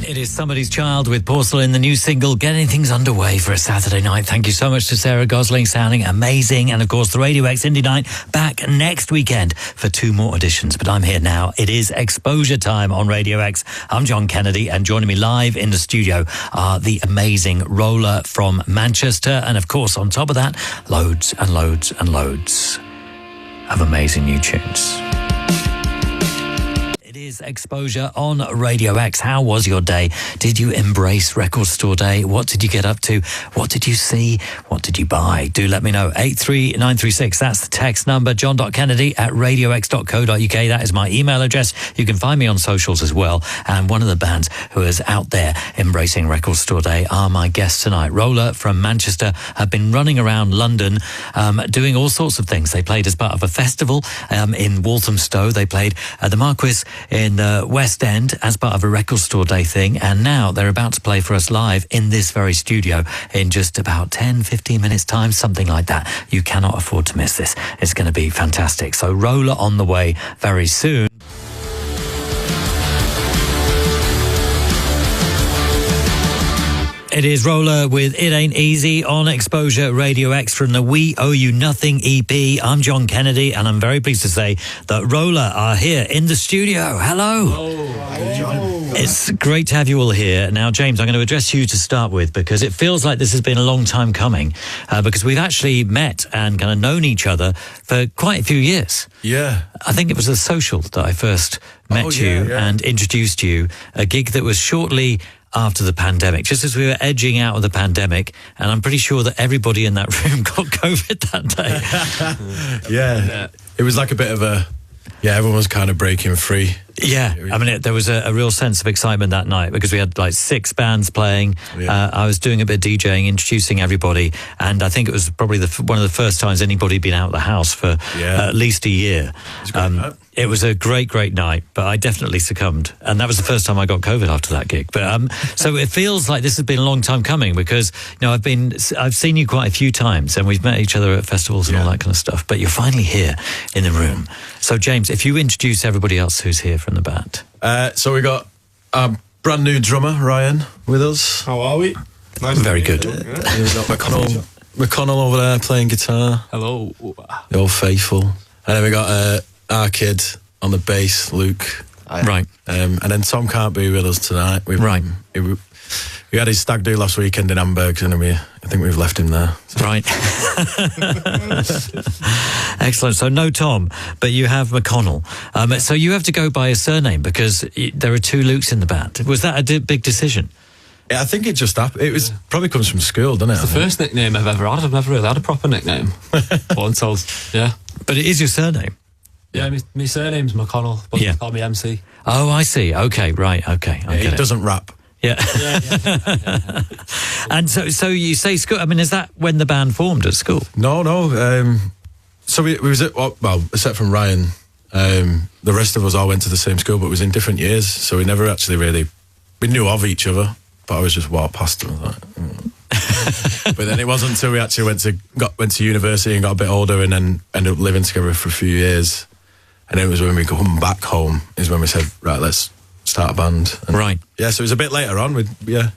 It is Somebody's Child with Porcelain, the new single, getting things underway for a Saturday night. Thank you so much to Sarah Gosling, sounding amazing. And of course, the Radio X Indie Night back next weekend for 2 more editions. But I'm here now. It is Exposure time on Radio X. I'm John Kennedy, and joining me live in the studio are the amazing ROLLA from Manchester. And of course, on top of that, loads and loads and loads of amazing new tunes. Exposure on Radio X. How was your day? Did you embrace Record Store Day? What did you get up to? What did you see? What did you buy? Do let me know. 83936, that's the text number. john.kennedy@radiox.co.uk. That is my email address. You can find me on socials as well. And one of the bands who is out there embracing Record Store Day are my guests tonight. ROLLA from Manchester have been running around London doing all sorts of things. They played as part of a festival in Walthamstow. They played at the Marquis in the West End as part of a Record Store Day thing, and now they're about to play for us live in this very studio in just about 10-15 minutes time, something like that. You cannot afford to miss this. It's going to be fantastic. So ROLLA on the way very soon. It is ROLLA with It Ain't Easy on Exposure Radio X from the We Owe You Nothing EP. I'm John Kennedy, and I'm very pleased to say that ROLLA are here in the studio. Hello. Hi, John. It's great to have you all here. Now, James, I'm going to address you to start with, because it feels like this has been a long time coming, because we've actually met and kind of known each other for quite a few years. Yeah. I think it was a social that I first met you and introduced you, a gig that was shortly after the pandemic, just as we were edging out of the pandemic, and I'm pretty sure that everybody in that room got COVID that day. Yeah. It was like a bit of a, everyone was kind of breaking free. Yeah, I mean, there was a real sense of excitement that night because we had like 6 bands playing. Yeah. I was doing a bit of DJing, introducing everybody, and I think it was probably one of the first times anybody had been out of the house for at least a year. It was a great night, but I definitely succumbed, and that was the first time I got COVID after that gig. But so it feels like this has been a long time coming, because I've seen you quite a few times, and we've met each other at festivals and all that kind of stuff. But you're finally here in the room. So James, if you introduce everybody else who's here from the band. So we got our brand new drummer Ryan with us. How are we? Nice. Very good. We've got McConnell over there playing guitar. Hello. The old faithful. And then we got our kid on the bass, Luke. Right. And then Tom can't be with us tonight. We had his stag do last weekend in Hamburg, and I think we've left him there. Right. Excellent. So no Tom, but you have McConnell. So you have to go by a surname because there are 2 Lukes in the band. Was that a big decision? Yeah, I think it just happened. It was probably comes from school, doesn't it? It's the first nickname I've ever had. I've never really had a proper nickname. Until, But it is your surname. Yeah, my surname's McConnell, but they call me MC. Oh, I see. Okay, right. Okay. It doesn't rap. Yeah. And so you say school. I mean, is that when the band formed at school? No. So we was at, well, except from Ryan, the rest of us all went to the same school, but it was in different years. So we never actually we knew of each other, but I always just walked past them. Like, But then it wasn't until we actually went to university and got a bit older, and then ended up living together for a few years. And then it was when we come back home is when we said, right, let's start a band. And right. Yeah, so it was a bit later on. Yeah.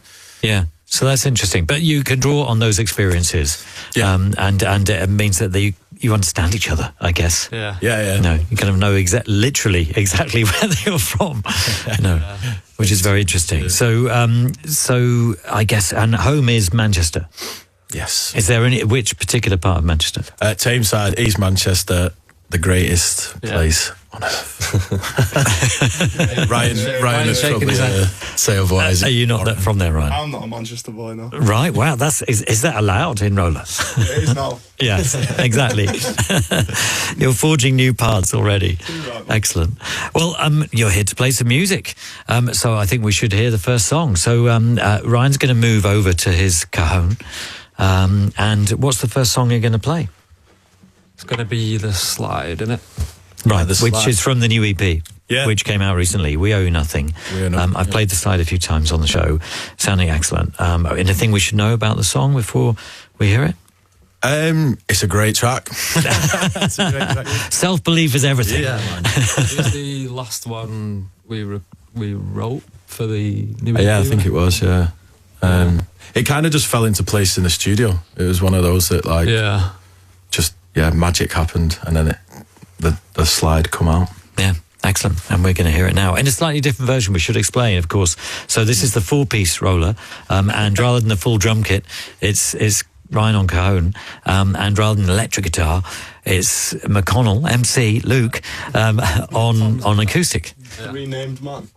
So that's interesting. But you can draw on those experiences. Yeah. And it means that you understand each other, I guess. Yeah. No, you kind of know literally exactly where you're from. Which is very interesting. Yeah. So I guess, and home is Manchester. Yes. Is there which particular part of Manchester? Tameside, East Manchester, the greatest place on earth. Ryan is probably say otherwise. Are you not from there, Ryan? I'm not a Manchester boy, no. Right, wow, is that allowed in ROLLA? It is now. Yes, exactly. You're forging new paths already. Excellent. Well, you're here to play some music, so I think we should hear the first song. So Ryan's going to move over to his cajon, and what's the first song you're going to play? It's going to be The Slide, isn't it? Right, which is from the new EP, which came out recently. We Owe You Nothing. I've played The Slide a few times on the show, sounding excellent. Anything we should know about the song before we hear it? It's a great track. Self-belief is everything. Yeah, man. It was the last one we wrote for the new Yeah, I EP, think it was, yeah. It kind of just fell into place in the studio. It was one of those that, like, magic happened, and then the slide come out. Yeah, excellent. And we're going to hear it now in a slightly different version. We should explain, of course. So this is the 4-piece roller, and rather than the full drum kit, it's Ryan on cajon, and rather than electric guitar, it's McConnell, MC, Luke, on acoustic. Yeah. Renamed man.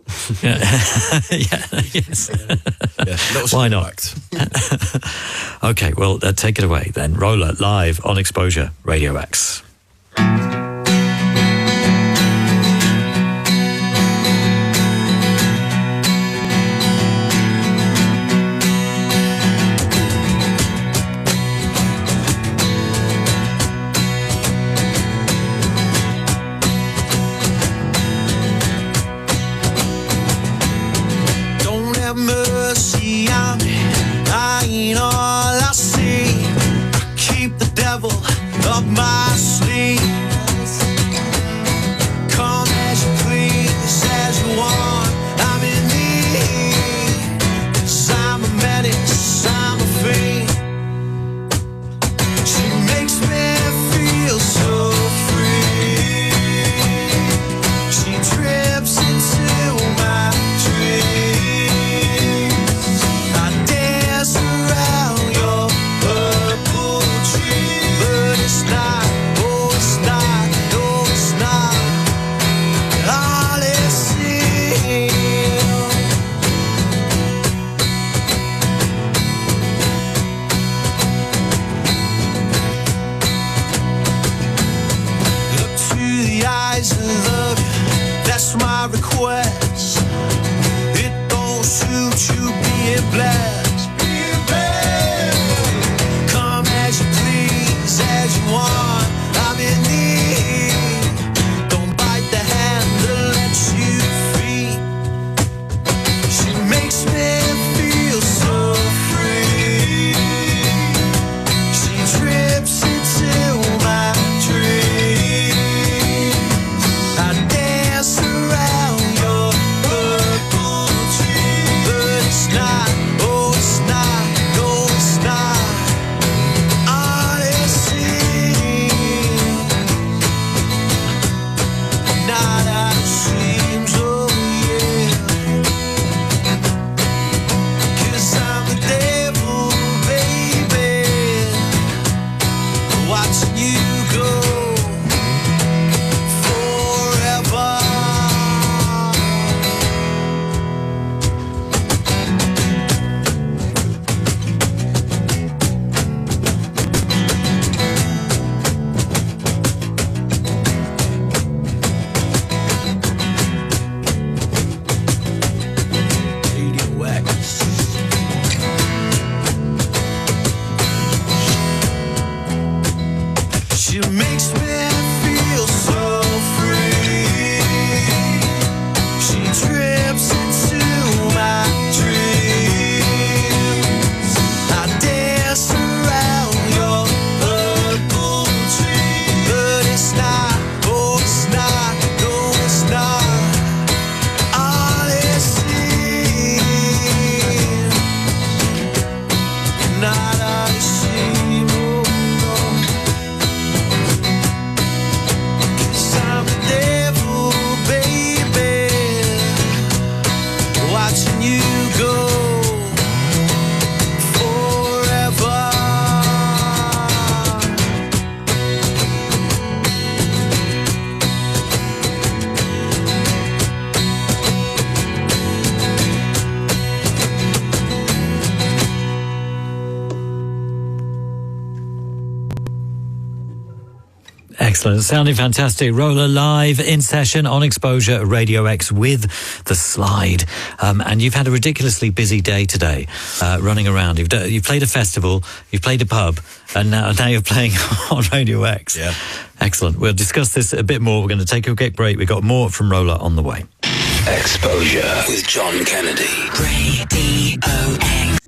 Yes. Why not? Okay, well, take it away then. Roller live on X-Posure Radio X. Mercy on me, I ain't all I see. I keep the devil up my sleeve. Come as you please, as you want, I'm in need. 'Cause I'm a menace, I'm a fiend. She makes me feel so free. She trips into my dreams. Around your purple tree, but it's not, oh it's not, no it's not, all it seems. Look to the eyes and love you, that's my request. It don't suit you being blessed. As you want, I'm in need. Don't bite the hand that lets you free. She makes me feel so free. She trips into my dreams. I dance around your purple tree, but it's not, oh it's not, no it's not. She makes me feel so free. She trips into my dreams. I dance around your purple tree, but it's not, oh it's not, no it's not, all it seems. Not all it seems, oh no. Watching you go forever. Excellent. Sounding fantastic. Roller live in session on X-Posure Radio X with the slide. And you've had a ridiculously busy day today, running around. You've played a festival, you've played a pub, and now you're playing on Radio X. Yeah. Excellent. We'll discuss this a bit more. We're going to take a quick break. We've got more from Roller on the way. X-Posure with John Kennedy. Radio X.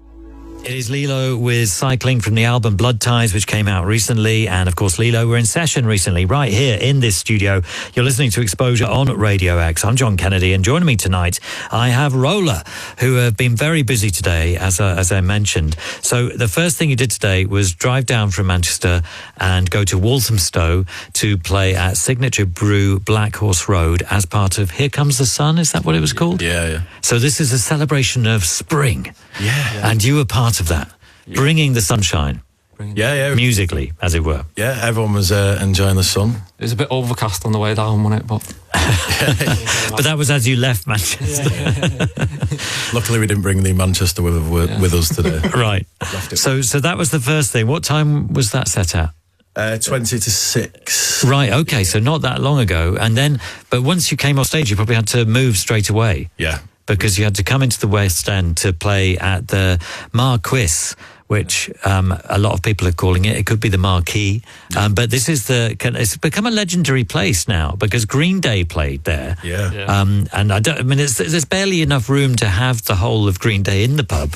It is Lilo with Cycling from the album Blood Ties, which came out recently. And of course, Lilo were in session recently, right here in this studio. You're listening to X-Posure on Radio X. I'm John Kennedy, and joining me tonight, I have ROLLA, who have been very busy today, as I mentioned. So the first thing you did today was drive down from Manchester and go to Walthamstow to play at Signature Brew Black Horse Road as part of Here Comes the Sun. Is that what it was called? Yeah. So this is a celebration of spring. Yeah. And you were part of that, bringing the sunshine. Yeah. Musically, as it were. Yeah, everyone was enjoying the sun. It was a bit overcast on the way down, wasn't it? But But that was as you left Manchester. Luckily, we didn't bring the Manchester with us today. Right. Left it. So that was the first thing. What time was that set at? 20 to 6. Right, okay, so not that long ago. And then, but once you came off stage, you probably had to move straight away. Yeah. Because you had to come into the West End to play at the Marquis, which a lot of people are calling it. It could be the Marquee. But this is it's become a legendary place now because Green Day played there. Yeah. And there's barely enough room to have the whole of Green Day in the pub,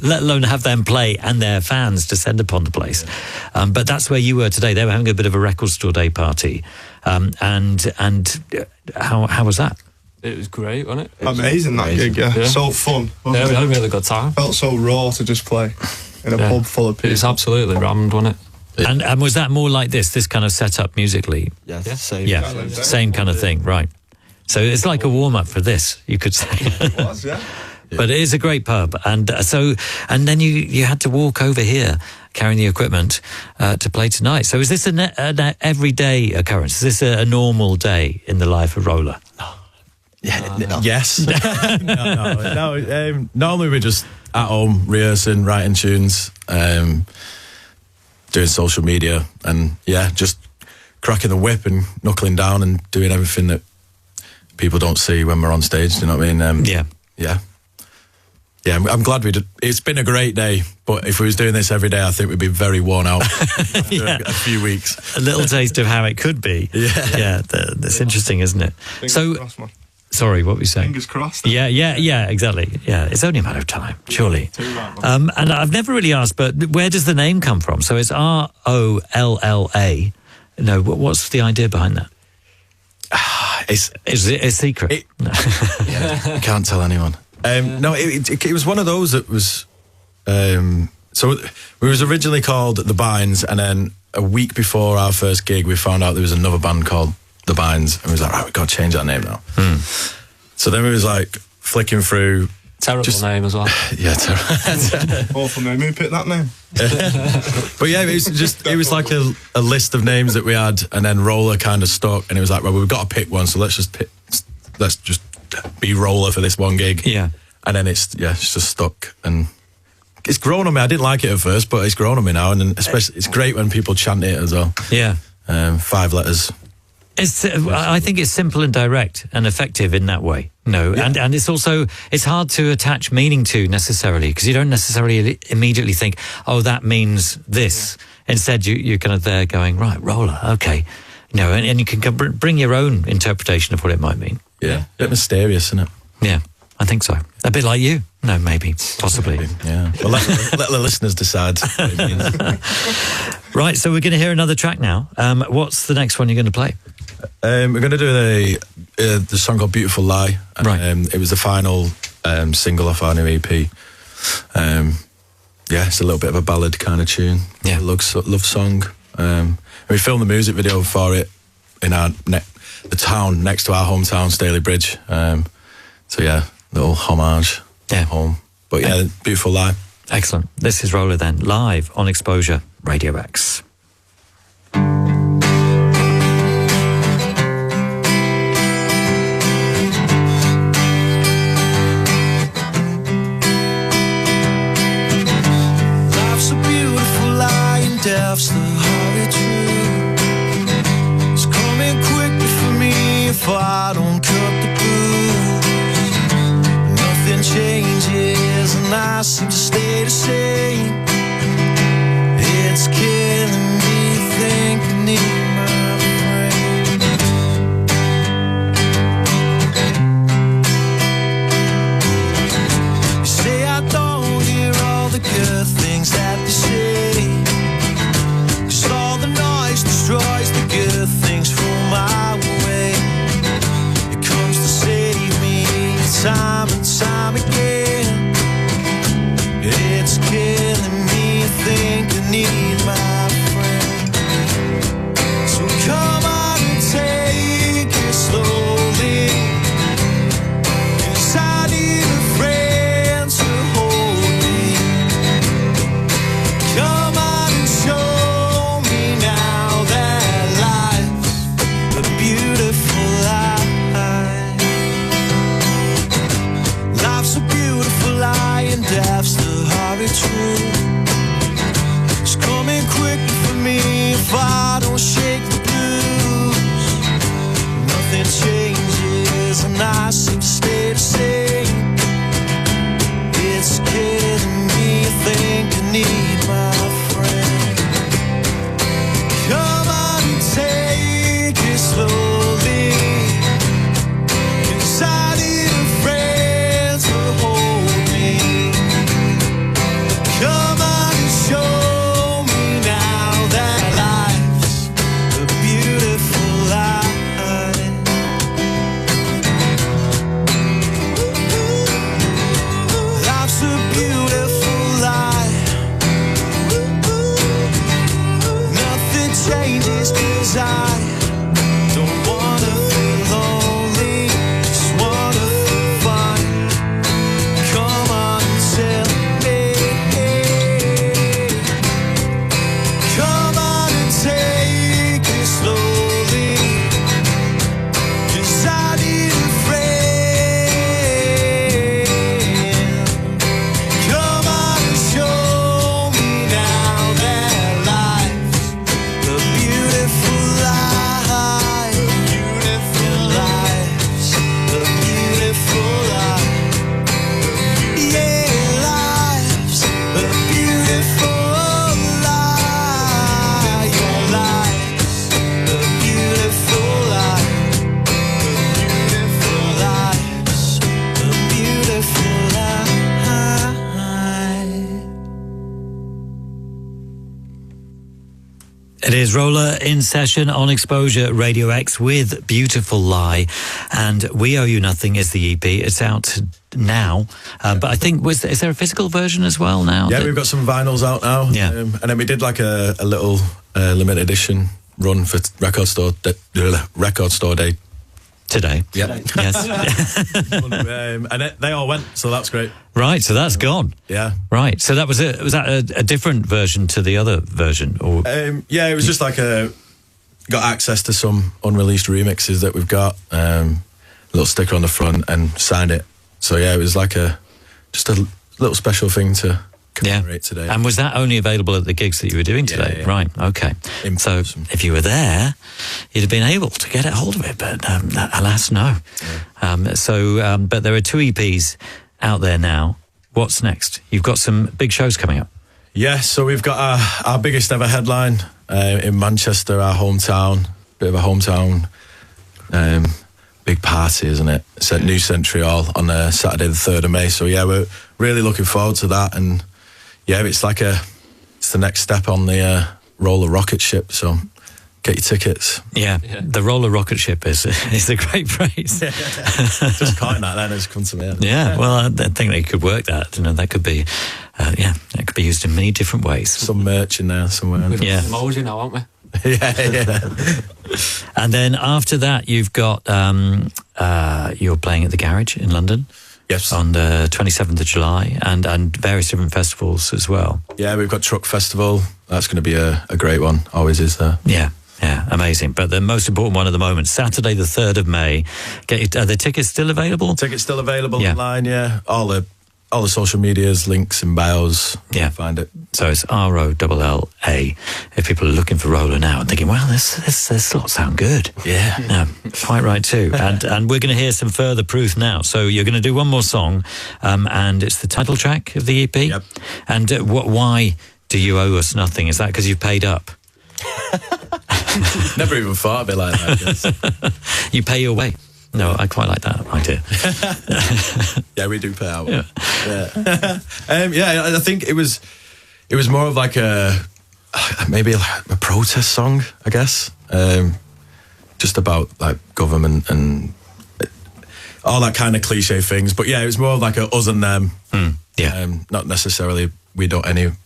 let alone have them play and their fans descend upon the place. But that's where you were today. They were having a bit of a record store day party. And how was that? it was great, wasn't it? Amazing, that gig, yeah. So fun. Yeah, we had a really good time. Felt so raw to just play in a pub full of people. It was absolutely rammed, wasn't it? And was that more like this kind of setup musically? Yeah, same. Yeah, same kind of thing, right. So it's like a warm-up for this, you could say. It was, yeah. But it is a great pub. And then you had to walk over here carrying the equipment to play tonight. So is this an everyday occurrence? Is this a normal day in the life of ROLLA? Yes. No. Normally we're just at home rehearsing, writing tunes, doing social media, and just cracking the whip and knuckling down and doing everything that people don't see when we're on stage. Do you know what I mean? Yeah, I'm glad we did. It's been a great day, but if we was doing this every day, I think we'd be very worn out after a few weeks. A little taste of how it could be. Yeah, that's interesting, isn't it? Fingers crossed, man. Sorry, what were you saying? Fingers crossed. Yeah, exactly. Yeah, it's only a matter of time, surely. And I've never really asked, but where does the name come from? So it's ROLLA. No, what's the idea behind that? Is it a secret? You can't tell anyone. No, it was one of those that was. So we was originally called The Binds, and then a week before our first gig, we found out there was another band called The Binds, and we was like, right, we've got to change that name now. So then we was like flicking through. Terrible name as well. Yeah, terrible. Awful name. Who picked that name? But yeah, it was like a list of names that we had, and then ROLLA kind of stuck, and it was like, well, we've got to pick one, so let's just be ROLLA for this one gig. Yeah. And then it's just stuck, and it's grown on me. I didn't like it at first, but it's grown on me now, and then especially it's great when people chant it as well. Yeah. 5 letters. I think it's simple and direct and effective in that way. No, yeah. and it's also, it's hard to attach meaning to necessarily, because you don't necessarily immediately think, oh, that means this. Yeah. Instead, you're kind of there going, right, ROLLA, okay. And you can bring your own interpretation of what it might mean. Yeah. A bit mysterious, isn't it? Yeah, I think so. A bit like you. No, maybe, possibly. Yeah. Well, let the listeners decide what it means. Right, so we're going to hear another track now. What's the next one you're going to play? We're going to do the song called Beautiful Lie. Right. It was the final single off our new EP. It's a little bit of a ballad kind of tune. Yeah. Love song. We filmed the music video for it in the town next to our hometown, Staley Bridge. Little homage home. But Beautiful Lie. Excellent. This is ROLLA then, live on X-Posure, Radio X. Death's the horrid truth. It's coming quickly for me if I don't cut the blues. Nothing changes and I seem to stay the same. It's killing me thinking of my friend. You say I don't hear all the life's to hurry through. It's coming quick for me if I don't shake the blues. Nothing changes and I seem to stay the same. It's killing me, I think I need my friend. Come on and take it slowly, 'cause I need a friend to hold me. Come on and show me now that life's a beautiful life. Life's a beautiful life. Nothing changes 'cause I don't wanna feel lonely, just wanna feel fine. Come on and tell me. Come on and take it slowly, 'cause I need a friend. Come on and show me now that life's a beautiful life. Beautiful life's a beautiful life. Yeah, life's a beautiful life. Your life's a beautiful life. Beautiful life's a beautiful life. It is Roller in session on X-Posure Radio X with Beautiful Lie, and We Owe You Nothing is the EP. It's out now, but I think is there a physical version as well now? Yeah, we've got some vinyls out now. Yeah. And then we did like a little limited edition run for Record Store Day. Today. Yeah. Yes. And they all went, so that's great. Right, so that's gone. Yeah. Right, so that was it. Was that a different version to the other version, or Yeah, it was just like got access to some unreleased remixes that we've got, little sticker on the front, and signed it. So yeah, it was like just a little special thing to commemorate today. And was that only available at the gigs that you were doing today? Yeah. Right, okay. In So person. if you were there, you'd have been able to get a hold of it, but alas, no. Yeah. But there are 2 EPs out there now. What's next? You've got some big shows coming up. Yeah, so we've got our biggest ever headline in Manchester, our hometown. Bit of a hometown big party, isn't it? It's at New Century Hall on Saturday the 3rd of May. So yeah, we're really looking forward to that. And yeah, it's the next step on the ROLLA rocket ship. So get your tickets. Yeah, the ROLLA rocket ship is a great phrase. Just coin that then, it's come to me. Yeah, well, I think they could work that. You know, that could be, that could be used in many different ways. Some merch in there somewhere. We've Yeah. got some emoji now, aren't we? yeah. And then after that, you've got you're playing at the Garage in London. Yes. On the 27th of July, and various different festivals as well. Yeah, we've got Truck Festival. That's going to be a great one. Always is there. Yeah, amazing. But the most important one at the moment, Saturday the 3rd of May. Are the tickets still available? Tickets still available Yeah. online, yeah. All the social medias, links and bios. Yeah. Find it. So it's ROLLA. If people are looking for Roller now and thinking, well, this slot sound good. Yeah. Quite right too. And we're going to hear some further proof now. So you're going to do one more song, and it's the title track of the EP. Yep. And why do you owe us nothing? Is that because you've paid up? Never even thought of it like that, I guess. You pay your way. No, I quite like that idea. Yeah, we do pay out. Yeah. I think it was more of like maybe a protest song, I guess. Just about like government and all that kind of cliche things. But yeah, it was more of like a us and them. Yeah. Not necessarily we don't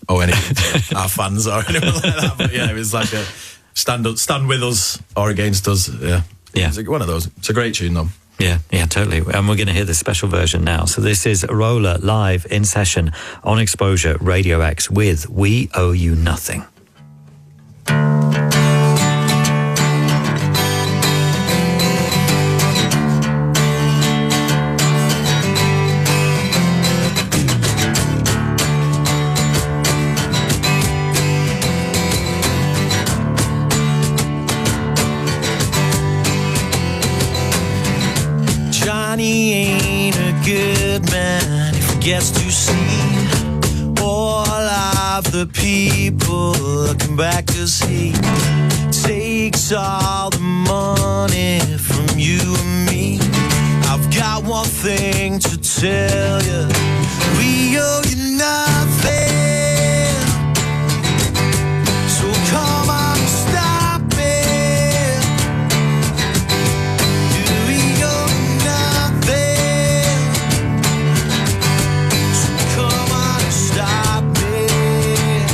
owe anything to our fans or anything like that. But yeah, it was like a stand with us or against us. Yeah. Yeah. It's like one of those. It's a great tune though. Yeah, totally. And we're going to hear the special version now. So this is ROLLA live in session on X-Posure Radio X with We Owe You Nothing. gets to see all of the people looking back, 'cause he takes all the money from you and me. I've got one thing to tell you: we owe you nothing. So come on, stop it. We owe you nothing. So come on, stop it.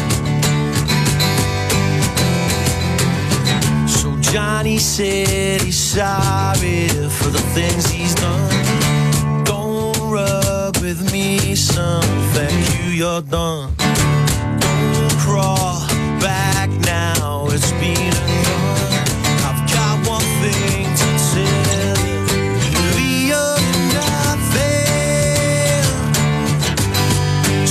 So Johnny said he's sorry for the things he's done. Don't rub with me, son. Thank you, you're done. Don't crawl back now, it's been a run. I've got one thing to tell you: we owe you nothing.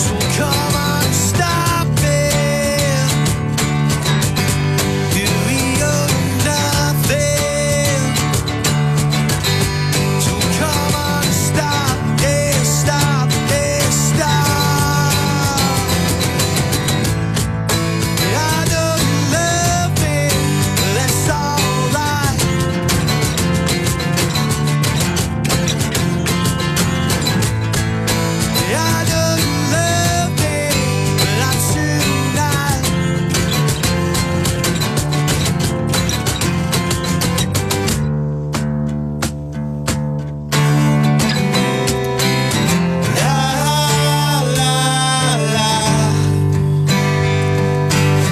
So come on, stop it. We owe you nothing. So come on, stop it, stop it, stop. I know you love me, but that's alright. I know you love me, but not tonight. La la la, la la la, la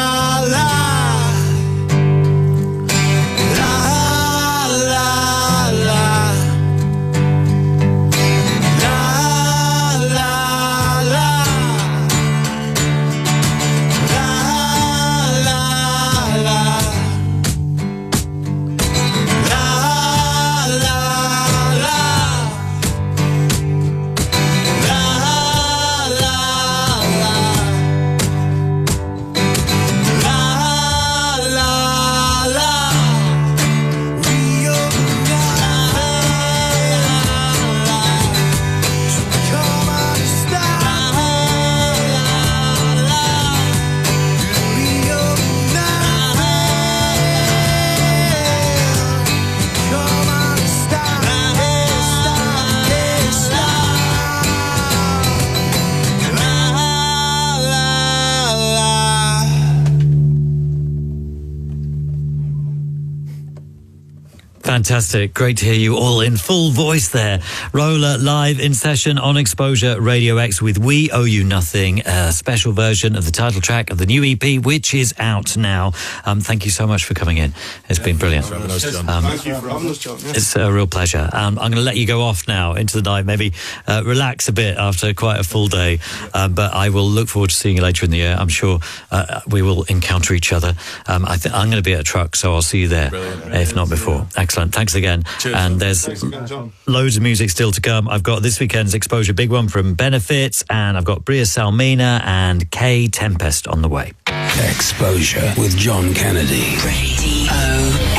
la la, la la la, Fantastic. Great to hear you all in full voice there. ROLLA live in session on X-Posure Radio X with We Owe You Nothing, a special version of the title track of the new EP, which is out now. Thank you so much for coming in. It's been brilliant. Thank you for having us, John. Yeah. It's a real pleasure. I'm going to let you go off now into the night, maybe relax a bit after quite a full day. But I will look forward to seeing you later in the year. I'm sure we will encounter each other. I'm going to be at a truck, so I'll see you there, if not before. Excellent. Thanks again. Cheers. And there's loads of music still to come. I've got this weekend's Exposure big one from Benefits, and I've got Bria Salmina and K Tempest on the way. Exposure with John Kennedy. Radio